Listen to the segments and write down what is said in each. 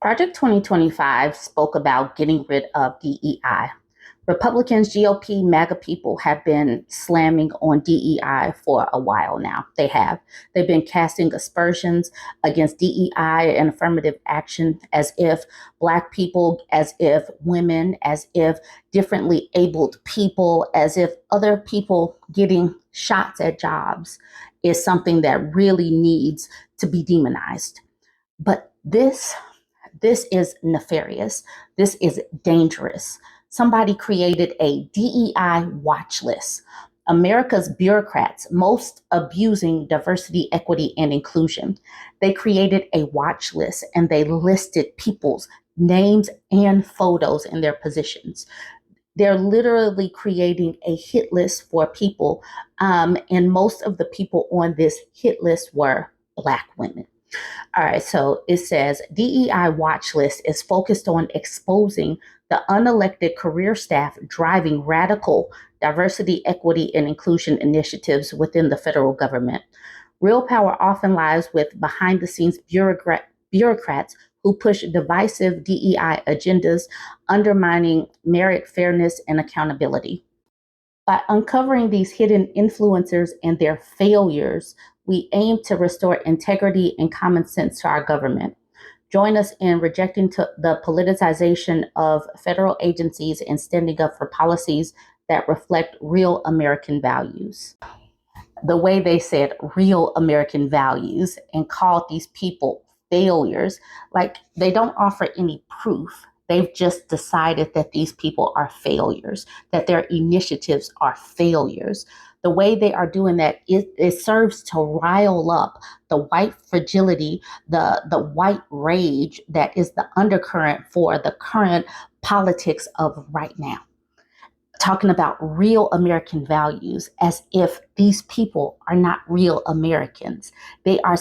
Project 2025 spoke about getting rid of DEI. Republicans, GOP, MAGA people have been slamming on DEI for a while now. They have. They've been casting aspersions against DEI and affirmative action as if Black people, as if women, as if differently abled people, as if other people getting shots at jobs is something that really needs to be demonized. But this is nefarious. This is dangerous. Somebody created a DEI watch list. America's bureaucrats most abusing diversity, equity, and inclusion. They created a watch list and they listed people's names and photos in their positions. They're literally creating a hit list for people. And most of the people on this hit list were Black women. All right, so it says DEI watch list is focused on exposing the unelected career staff driving radical diversity, equity, and inclusion initiatives within the federal government. Real power often lies with behind the scenes bureaucrats who push divisive DEI agendas, undermining merit, fairness, and accountability. By uncovering these hidden influencers and their failures, we aim to restore integrity and common sense to our government. Join us in rejecting the politicization of federal agencies and standing up for policies that reflect real American values. The way they said real American values and called these people failures, like they don't offer any proof. They've just decided that these people are failures, that their initiatives are failures. The way they are doing that, it serves to rile up the white fragility, the white rage that is the undercurrent for the current politics of right now. Talking about real American values as if these people are not real Americans. They are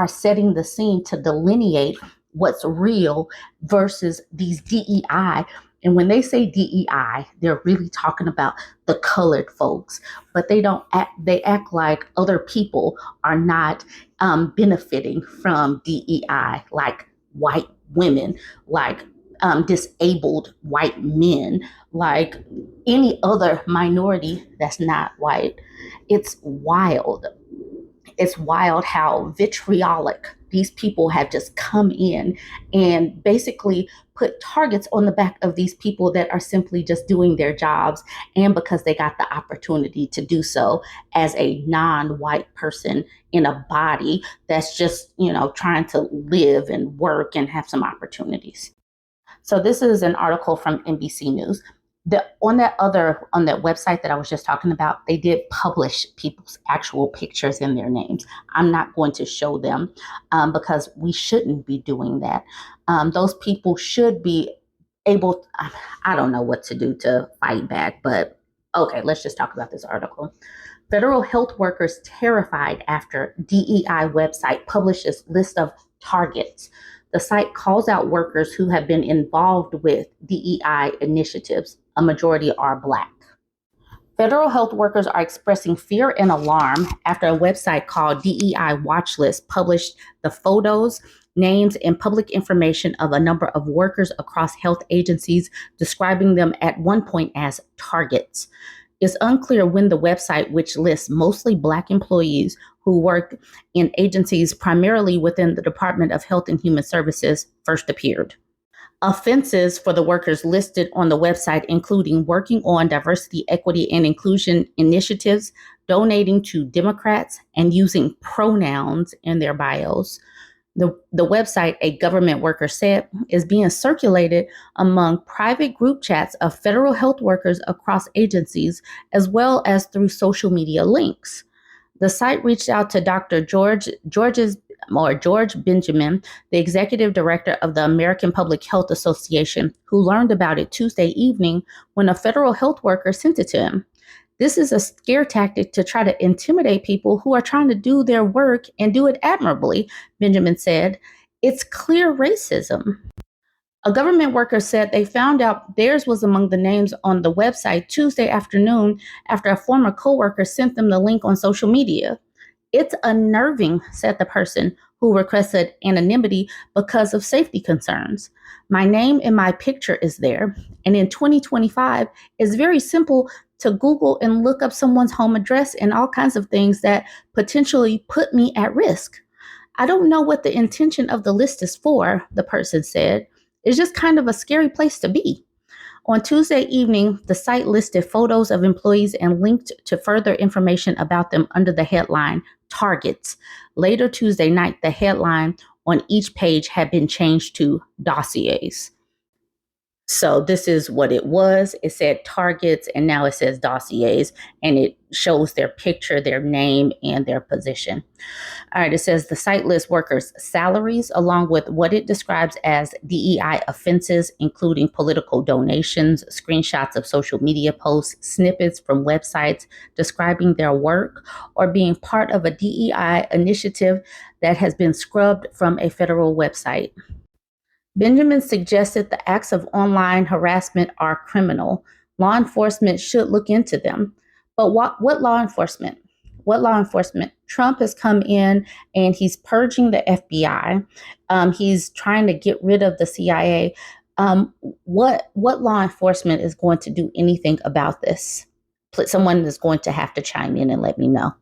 setting the scene to delineate what's real versus these DEI. And when they say DEI, they're really talking about the colored folks, but they act like other people are not benefiting from DEI, like white women, like disabled white men, like any other minority that's not white. It's wild. It's wild how vitriolic these people have just come in and basically put targets on the back of these people that are simply just doing their jobs, and because they got the opportunity to do so as a non-white person in a body that's just, trying to live and work and have some opportunities. So this is an article from NBC News. On that website that I was just talking about, they did publish people's actual pictures and their names. I'm not going to show them because we shouldn't be doing that. Those people should be able. I don't know what to do to fight back, but okay, let's just talk about this article. Federal health workers terrified after DEI website publishes list of targets. The site calls out workers who have been involved with DEI initiatives. A majority are Black. Federal health workers are expressing fear and alarm after a website called DEI Watch List published the photos, names, and public information of a number of workers across health agencies, describing them at one point as targets. It's unclear when the website, which lists mostly Black employees who work in agencies primarily within the Department of Health and Human Services, first appeared. Offenses for the workers listed on the website, including working on diversity, equity, and inclusion initiatives, donating to Democrats, and using pronouns in their bios. The website, a government worker said, is being circulated among private group chats of federal health workers across agencies, as well as through social media links. The site reached out to Dr. George Benjamin, the executive director of the American Public Health Association, who learned about it Tuesday evening when a federal health worker sent it to him. This is a scare tactic to try to intimidate people who are trying to do their work and do it admirably, Benjamin said. It's clear racism. A government worker said they found out theirs was among the names on the website Tuesday afternoon after a former coworker sent them the link on social media. It's unnerving, said the person who requested anonymity because of safety concerns. My name and my picture is there. And in 2025, it's very simple to Google and look up someone's home address and all kinds of things that potentially put me at risk. I don't know what the intention of the list is for, the person said. It's just kind of a scary place to be. On Tuesday evening, the site listed photos of employees and linked to further information about them under the headline Targets. Later Tuesday night, the headline on each page had been changed to Dossiers. So this is what it was. It said Targets, and now it says Dossiers, and it shows their picture, their name, and their position. All right, it says the site lists workers' salaries along with what it describes as DEI offenses, including political donations, screenshots of social media posts, snippets from websites describing their work, or being part of a DEI initiative that has been scrubbed from a federal website. Benjamin suggested the acts of online harassment are criminal. Law enforcement should look into them. But what law enforcement? What law enforcement? Trump has come in and he's purging the FBI. He's trying to get rid of the CIA. What law enforcement is going to do anything about this? Someone is going to have to chime in and let me know.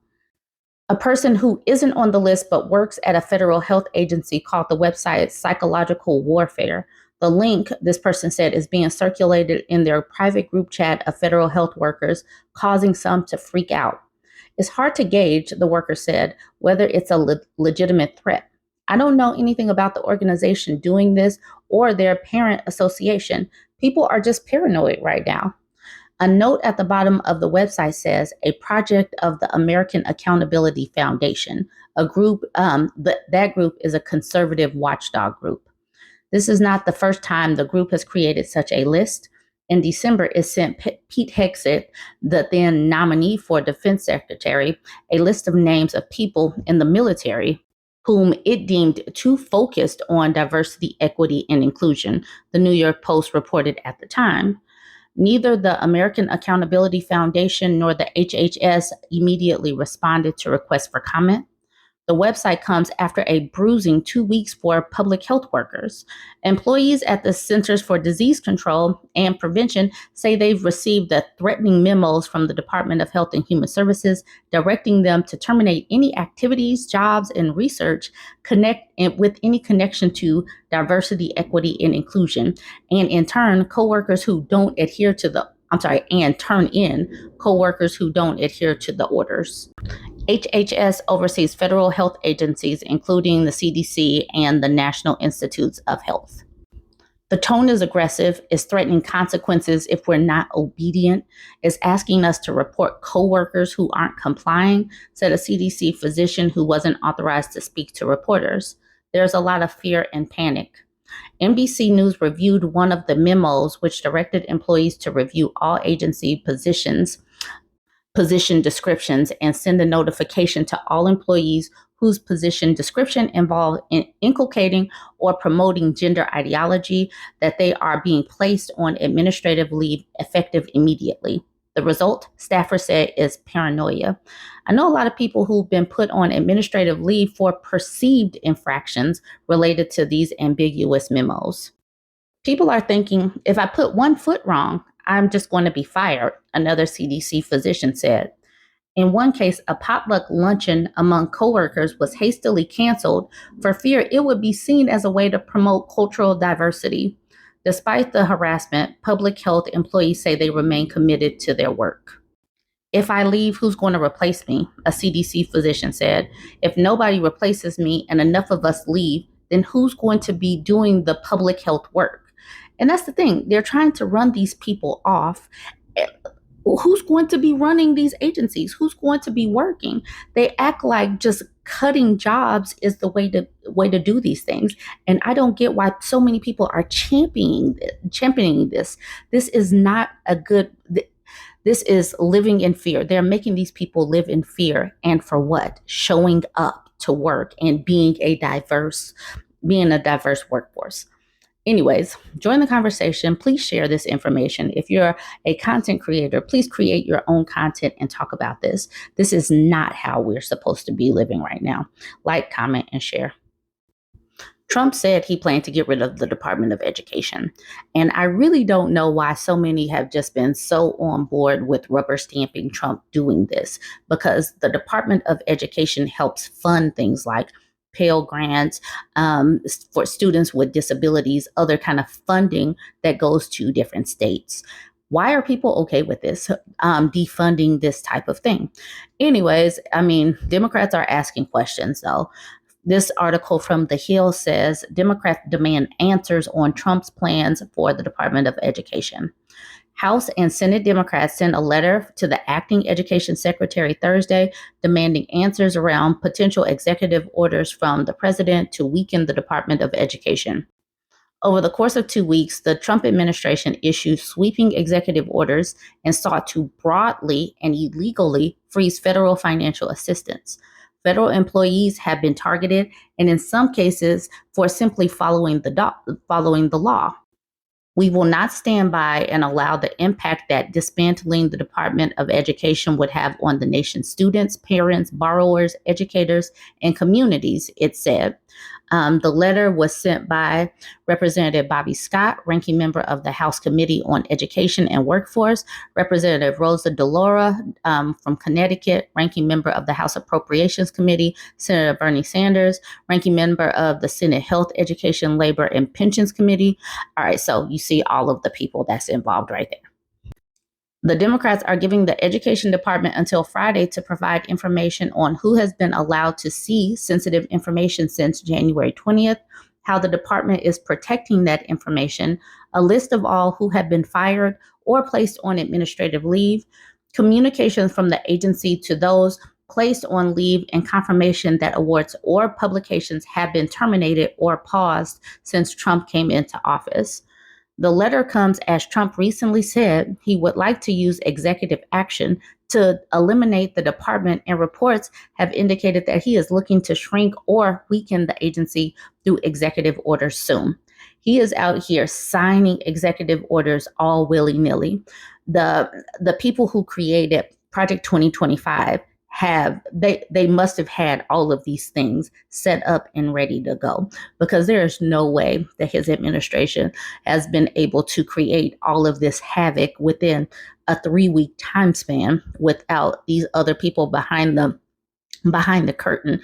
A person who isn't on the list but works at a federal health agency called the website Psychological Warfare. The link, this person said, is being circulated in their private group chat of federal health workers, causing some to freak out. It's hard to gauge, the worker said, whether it's a legitimate threat. I don't know anything about the organization doing this or their parent association. People are just paranoid right now. A note at the bottom of the website says a project of the American Accountability Foundation, a group, that group is a conservative watchdog group. This is not the first time the group has created such a list. In December, it sent Pete Hegseth, the then nominee for Defense Secretary, a list of names of people in the military whom it deemed too focused on diversity, equity, and inclusion, the New York Post reported at the time. Neither the American Accountability Foundation nor the HHS immediately responded to requests for comment. The website comes after a bruising 2 weeks for public health workers. Employees at the Centers for Disease Control and Prevention say they've received the threatening memos from the Department of Health and Human Services directing them to terminate any activities, jobs, and research with any connection to diversity, equity, and inclusion. And in turn, coworkers who don't adhere to turn in coworkers who don't adhere to the orders. HHS oversees federal health agencies, including the CDC and the National Institutes of Health. The tone is aggressive, is threatening consequences if we're not obedient, is asking us to report coworkers who aren't complying, said a CDC physician who wasn't authorized to speak to reporters. There's a lot of fear and panic. NBC News reviewed one of the memos which directed employees to review all agency position descriptions and send a notification to all employees whose position description involved in inculcating or promoting gender ideology that they are being placed on administrative leave effective immediately. The result, staffers said, is paranoia. I know a lot of people who've been put on administrative leave for perceived infractions related to these ambiguous memos. People are thinking, if I put one foot wrong, I'm just going to be fired, another CDC physician said. In one case, a potluck luncheon among coworkers was hastily canceled for fear it would be seen as a way to promote cultural diversity. Despite the harassment, public health employees say they remain committed to their work. If I leave, who's going to replace me? A CDC physician said. If nobody replaces me and enough of us leave, then who's going to be doing the public health work? And that's the thing. They're trying to run these people off. Who's going to be running these agencies? Who's going to be working? They act like just cutting jobs is the way to do these things. And I don't get why so many people are championing this. This is not a good. This is living in fear. They're making these people live in fear. And for what? Showing up to work and being a diverse workforce. Anyways, join the conversation. Please share this information. If you're a content creator, please create your own content and talk about this. This is not how we're supposed to be living right now. Like, comment, and share. Trump said he planned to get rid of the Department of Education. And I really don't know why so many have just been so on board with rubber stamping Trump doing this, because the Department of Education helps fund things like Pell Grants for students with disabilities, other kind of funding that goes to different states. Why are people okay with this, defunding this type of thing? Anyways, I mean, Democrats are asking questions, though. This article from The Hill says Democrats demand answers on Trump's plans for the Department of Education. House and Senate Democrats sent a letter to the acting education secretary Thursday demanding answers around potential executive orders from the president to weaken the Department of Education. Over the course of 2 weeks, the Trump administration issued sweeping executive orders and sought to broadly and illegally freeze federal financial assistance. Federal employees have been targeted, and in some cases, for simply following the law. We will not stand by and allow the impact that dismantling the Department of Education would have on the nation's students, parents, borrowers, educators, and communities, it said. The letter was sent by Representative Bobby Scott, ranking member of the House Committee on Education and Workforce, Representative Rosa DeLauro from Connecticut, ranking member of the House Appropriations Committee, Senator Bernie Sanders, ranking member of the Senate Health, Education, Labor, and Pensions Committee. All right, so you see all of the people that's involved right there. The Democrats are giving the Education Department until Friday to provide information on who has been allowed to see sensitive information since January 20th, how the department is protecting that information, a list of all who have been fired or placed on administrative leave, communications from the agency to those placed on leave, and confirmation that awards or publications have been terminated or paused since Trump came into office. The letter comes as Trump recently said he would like to use executive action to eliminate the department, and reports have indicated that he is looking to shrink or weaken the agency through executive orders soon. He is out here signing executive orders all willy-nilly. The people who created Project 2025 they must have had all of these things set up and ready to go, because there is no way that his administration has been able to create all of this havoc within a 3-week time span without these other people behind the curtain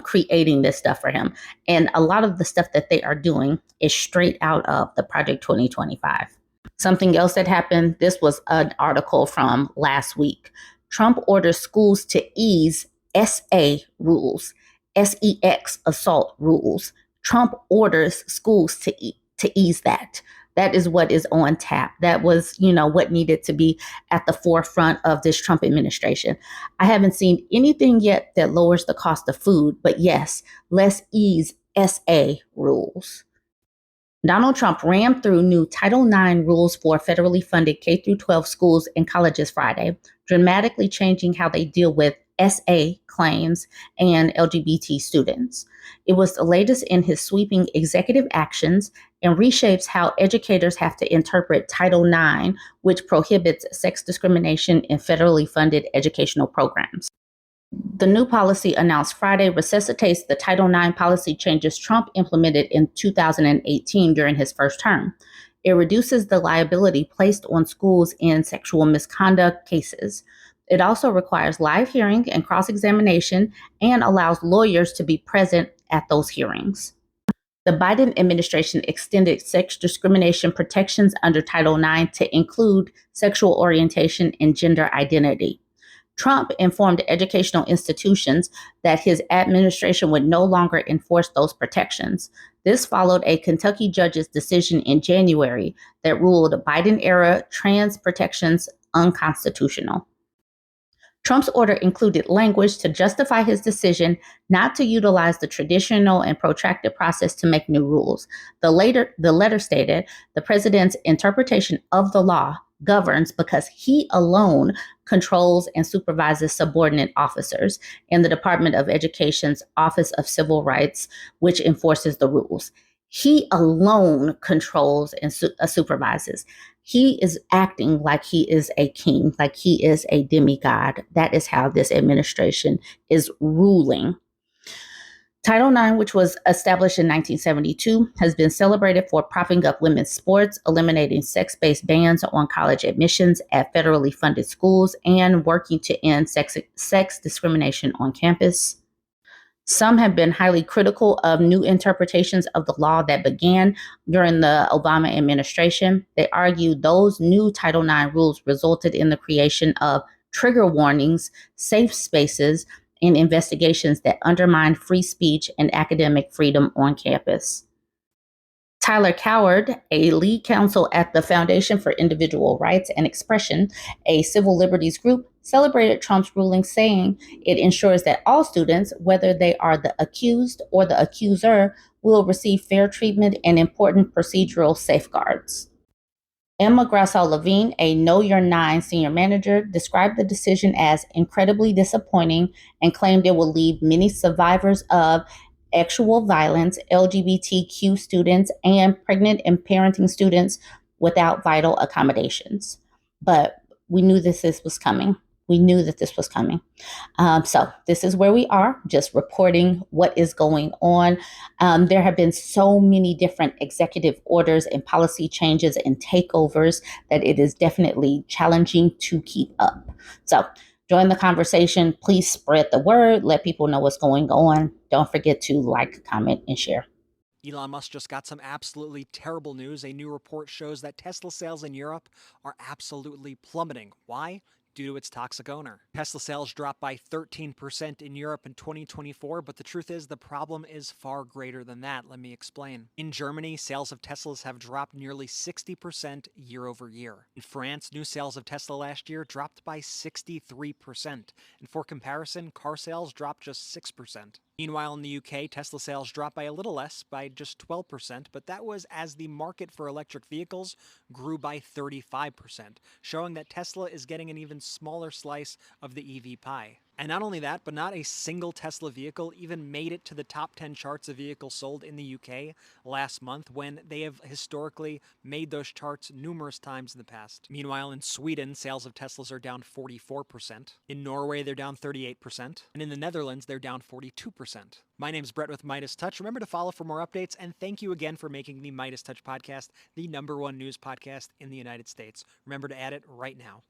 creating this stuff for him. And a lot of the stuff that they are doing is straight out of the Project 2025. Something else that happened, this was an article from last week. Trump orders schools to ease SA rules, SEX assault rules. Trump orders schools to ease that. That is what is on tap. That was, what needed to be at the forefront of this Trump administration. I haven't seen anything yet that lowers the cost of food, but yes, let's ease SA rules. Donald Trump rammed through new Title IX rules for federally funded K-12 schools and colleges Friday, dramatically changing how they deal with SA claims and LGBT students. It was the latest in his sweeping executive actions and reshapes how educators have to interpret Title IX, which prohibits sex discrimination in federally funded educational programs. The new policy announced Friday resuscitates the Title IX policy changes Trump implemented in 2018 during his first term. It reduces the liability placed on schools in sexual misconduct cases. It also requires live hearing and cross-examination and allows lawyers to be present at those hearings. The Biden administration extended sex discrimination protections under Title IX to include sexual orientation and gender identity. Trump informed educational institutions that his administration would no longer enforce those protections. This followed a Kentucky judge's decision in January that ruled Biden-era trans protections unconstitutional. Trump's order included language to justify his decision not to utilize the traditional and protracted process to make new rules. The letter stated the president's interpretation of the law governs because he alone controls and supervises subordinate officers in the Department of Education's Office of Civil Rights, which enforces the rules. He alone controls and supervises. He is acting like he is a king, like he is a demigod. That is how this administration is ruling. Title IX, which was established in 1972, has been celebrated for propping up women's sports, eliminating sex-based bans on college admissions at federally funded schools, and working to end sex discrimination on campus. Some have been highly critical of new interpretations of the law that began during the Obama administration. They argue those new Title IX rules resulted in the creation of trigger warnings, safe spaces, and investigations that undermine free speech and academic freedom on campus. Tyler Coward, a lead counsel at the Foundation for Individual Rights and Expression, a civil liberties group, celebrated Trump's ruling, saying it ensures that all students, whether they are the accused or the accuser, will receive fair treatment and important procedural safeguards. Emma Grassall-Levine, a Know Your Nine senior manager, described the decision as incredibly disappointing and claimed it will leave many survivors of actual violence, LGBTQ students, and pregnant and parenting students without vital accommodations. But we knew this was coming. We knew that this was coming. So this is where we are, just reporting what is going on. There have been so many different executive orders and policy changes and takeovers that it is definitely challenging to keep up. So join the conversation. Please spread the word. Let people know what's going on. Don't forget to like, comment, and share. Elon Musk just got some absolutely terrible news. A new report shows that Tesla sales in Europe are absolutely plummeting. Why? Due to its toxic owner. Tesla sales dropped by 13% in Europe in 2024, but the truth is the problem is far greater than that. Let me explain. In Germany, sales of Teslas have dropped nearly 60% year over year. In France, new sales of Tesla last year dropped by 63%. And for comparison, car sales dropped just 6%. Meanwhile, in the UK, Tesla sales dropped by a little less, by just 12%, but that was as the market for electric vehicles grew by 35%, showing that Tesla is getting an even smaller slice of the EV pie. And not only that, but not a single Tesla vehicle even made it to the top 10 charts of vehicles sold in the UK last month, when they have historically made those charts numerous times in the past. Meanwhile, in Sweden, sales of Teslas are down 44%. In Norway, they're down 38%. And in the Netherlands, they're down 42%. My name's Brett with Midas Touch. Remember to follow for more updates, and thank you again for making the Midas Touch podcast the #1 news podcast in the United States. Remember to add it right now.